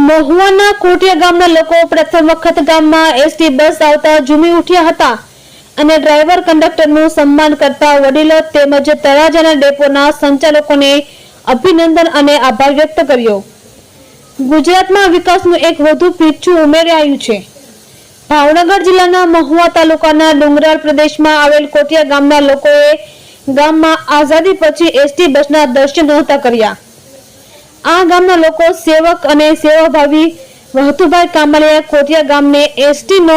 મહુવાના કોટિયા ગામના લોકો પ્રથમ વખત ગામમાં એસટી બસ આવતા ઝૂમી ઉઠ્યા હતા અને ડ્રાઈવર કંડક્ટરનું સન્માન કરતા વડીલો તેમજ તળાજાના ડેપોના સંચાલકોને અભિનંદન અને આભાર વ્યક્ત કર્યો। ગુજરાતમાં વિકાસનું એક વધુ પીછું ઉમેરાયું છે। ભાવનગર જિલ્લાના મહુવા તાલુકાના ડુંગરાળ પ્રદેશમાં આવેલ કોટિયા ગામના લોકોએ ગામમાં આઝાદી પછી એસટી બસના દર્શન નહોતા કર્યા। આ ગામના લોકો સેવક અને સેવાભાવી વહતુભાઈ કામલિયા કોટિયા ગામને એસટી નો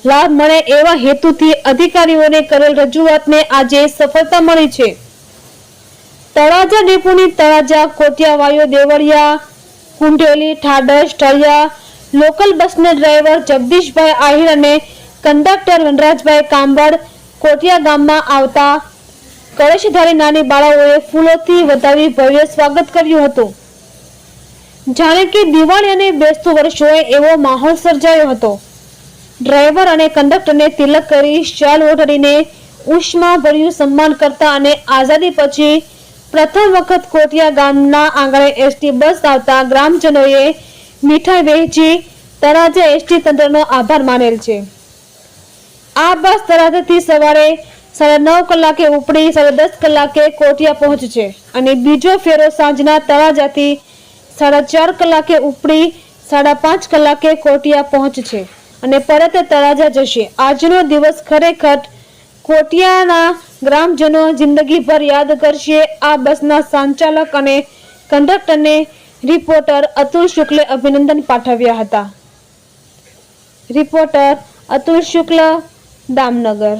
લાભ મળે એવા હેતુથી અધિકારીઓને કરેલ રજૂઆતને આજે સફળતા મળી છે। તળાજા ડેપોની તળાજા, કોટિયા, વાયો, દેવળિયા, કુંઢેલી, ઠાડસ, ઢળિયા લોકલ બસના ડ્રાઈવર જગદીશભાઈ આહિર અને કંડક્ટર વનરાજભાઈ કાંબળ કોટિયા ગામમાં આવતા કળશધારી નાની બાળાઓએ ફૂલોથી વધાવી ભવ્ય સ્વાગત કર્યું હતું। જાણે કે દિવાળી અને બેસતું વર્ષ હોય એવો માહોલ સર્જાયો હતો। ડ્રાઈવર અને કંડક્ટરને તિલક કરી શાલ ઓઢાડીને ઉષ્માભર્યું સન્માન કરતા અને આઝાદી પછી પ્રથમ વખત કોટિયા ગામના આંગણે એસટી બસ આવતા ગ્રામજનોએ મીઠાઈ વહેંચી તળાજા એસટી તંત્રનો આભાર માનેલ છે। આ બસ તળાજાથી સવારે 9:30 કલાકે ઉપડી 10:30 કલાકે કોટિયા પહોંચશે અને બીજો ફેરો સાંજના તળાજાથી 4:30 કલાકે ઉપડી 5:30 કલાકે કોટિયા પહોંચશે અને પરત તળાજા જશે। આજનો દિવસ ખરેખર કોટિયાના ગ્રામજનો જિંદગીભર યાદ કરશે। આ બસના સંચાલક અને કંડક્ટરને રિપોર્ટર અતુલ શુક્લે અભિનંદન પાઠવ્યા હતા। રિપોર્ટર અતુલ શુક્લ, દામનગર।